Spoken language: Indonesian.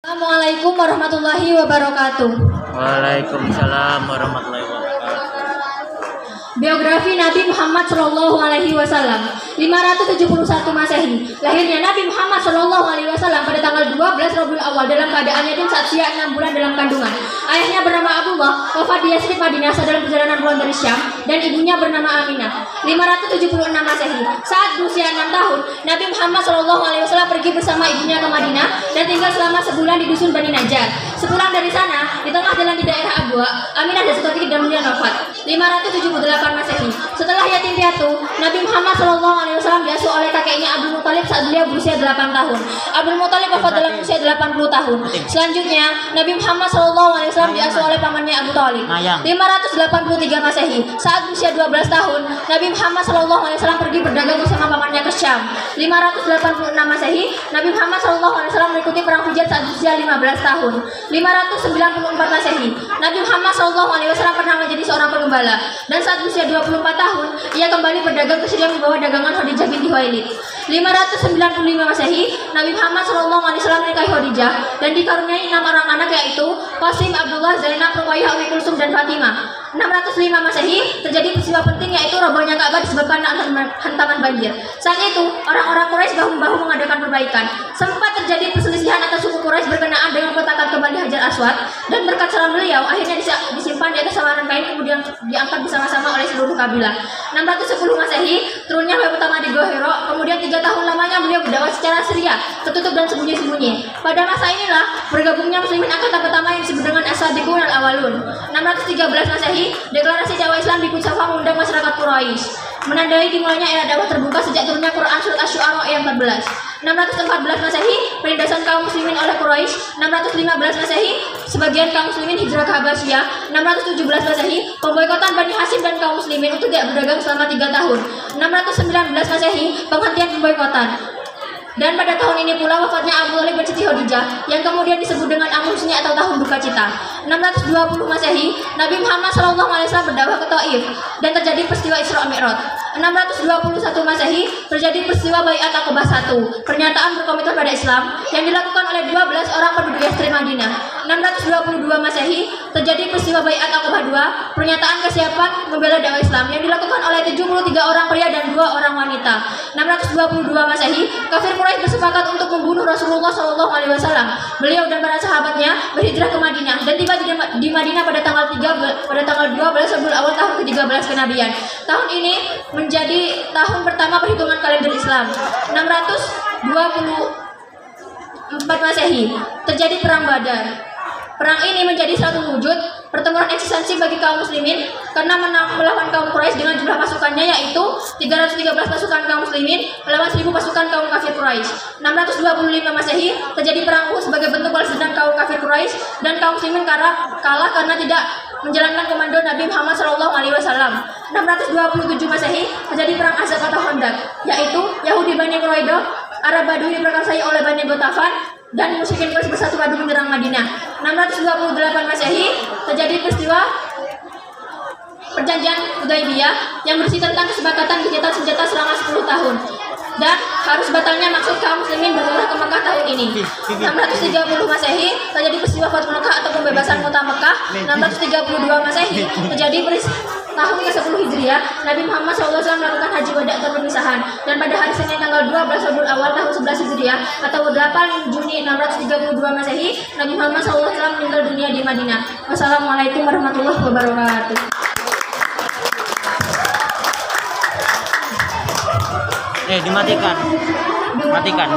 Assalamualaikum warahmatullahi wabarakatuh. Waalaikumsalam warahmatullahi wabarakatuh. Biografi Nabi Muhammad Shallallahu Alaihi Wasallam 571 Masehi. Lahirnya Nabi Muhammad Shallallahu Alaihi Wasallam pada tanggal 12 Rabiul Awal dalam keadaan yatim saat usia 6 bulan dalam kandungan. Ayahnya bernama Abdullah, wafat di Yasrib Madinah dalam perjalanan pulang dari Syam, dan ibunya bernama Aminah. 576 Masehi. Saat berusia 6 tahun, Nabi Muhammad Shallallahu Alaihi Wasallam pergi bersama ibunya ke Madinah dan tinggal selama sebulan di dusun Bani Najjar. Sepulang dari sana, di tengah jalan di daerah Abwa, Aminah jatuh sakit dan kemudian wafat. 578 Masehi. Setelah yatim piatu, Nabi Muhammad SAW diasuh oleh kakeknya Abdul Muthalib saat beliau berusia 8 tahun. Abdul Muthalib wafat dalam usia 80 tahun. Selanjutnya, Nabi Muhammad SAW diasuh oleh pamannya Abu Thalib. 583 Masehi. Saat berusia 12 tahun, Nabi Muhammad SAW pergi berdagang bersama pamannya ke Syam. 586 Masehi. Nabi Muhammad SAW mengikuti perang Hujair saat berusia 15 tahun. 594 Masehi. Nabi Muhammad SAW pernah menjadi seorang pengembala, dan saat berusia 24 tahun, ia kembali berdagang ke Syria membawa dagangan Khadijah binti Khuwailid. 595 Masehi, Nabi Muhammad SAW menikahi Khadijah dan dikaruniai 6 orang anak, yaitu Qasim, Abdullah, Zainab, Ruqayyah, Ummi Kulsum, dan Fatimah. 605 Masehi, terjadi peristiwa penting, yaitu robohnya Ka'bah disebabkan hantaman banjir. Saat itu, orang-orang Quraisy bahu-membahu mengadakan perbaikan. Sempat terjadi perselisihan atas suku Quraisy berkenaan dengan peletakan kembali Hajar Aswad, dan berkat salam beliau akhirnya disimpan di atas samaran kain kemudian diangkat bersama-sama oleh seluruh kabilah. 610 Masehi, turunnya wahyu pertama di Gua Hira, kemudian 3 tahun lamanya beliau berdakwah secara Syria, tertutup dan sembunyi-sembunyi. Pada masa inilah bergabungnya muslimin angkatan pertama yang disebut dengan As-Sabiqun Al-Awwalun. 613 Masehi, deklarasi dakwah Islam di Kutsafah mengundang masyarakat Quraisy, menandai dimulainya era dakwah terbuka sejak turunnya Quran surat Asy-Syu'ara ayat 14. 614 Masehi, penindasan kaum muslimin oleh Quraisy. 615 Masehi, sebagian kaum muslimin hijrah ke Habasyah. 617 Masehi, pemboikotan Bani Hasyim dan kaum muslimin untuk tidak berdagang selama 3 tahun. 619 Masehi, penghentian pemboikotan. Dan pada tahun ini pula wafatnya Abu Thalib dan Siti Khadijah, yang kemudian disebut dengan Amul Husni atau tahun duka cita. 620 Masehi, Nabi Muhammad SAW berdakwah ke Taif dan terjadi peristiwa Isra Mi'raj. 621 Masehi, terjadi peristiwa Bai'at Aqabah 1, pernyataan berkomitmen pada Islam yang dilakukan oleh 12 orang penduduk Yasrib Madinah. 622 Masehi, terjadi peristiwa Bai'at Aqabah 2, pernyataan kesiapan membela dakwah Islam yang dilakukan oleh 73 orang pria dan 2 orang wanita. 622 Masehi, kafir Quraisy bersepakat untuk membunuh Rasulullah SAW. Beliau dan para sahabatnya berhijrah ke Madinah dan tiba di Madinah pada tanggal 12 Rabiul Awal tahun ke-13 kenabian. Tahun ini menjadi tahun pertama perhitungan kalender Islam. 624 Masehi, terjadi perang Badar. Perang ini menjadi suatu wujud pertempuran eksistensi bagi kaum muslimin karena melawan kaum Quraisy dengan jumlah pasukannya, yaitu 313 pasukan kaum muslimin melawan 1000 pasukan kaum kafir Quraisy. 625 Masehi, terjadi perang Uhud sebagai bentuk balas dendam kaum kafir Quraisy, dan kaum muslimin kalah karena tidak menjalankan komando Nabi Muhammad SAW. 627 Masehi, terjadi perang Ahzab atau Khandaq, yaitu Yahudi Bani Quraidah, Arab Badui diperkasai oleh Bani Ghatafan, dan musyrikin Quraisy bersatu padu menyerang Madinah. 628 Masehi, terjadi peristiwa perjanjian Hudaybiyah yang berisi tentang kesepakatan gencatan senjata selama 10 tahun dan harus batalnya maksud kaum muslimin berumrah ke Mekah tahun ini. 630 Masehi, terjadi peristiwa Fathul Mekah atau pembebasan kota Mekah. 632 Masehi, terjadi tahun ke-10 Hijriah, Nabi Muhammad SAW melakukan haji wada atau perpisahan, dan pada hari Senin tanggal 12 Rabiul Awal tahun 11 Hijriah atau 8 Juni 632 Masehi, Nabi Muhammad SAW meninggal dunia di Madinah. Wassalamualaikum warahmatullahi wabarakatuh. Dimatikan. Matikan.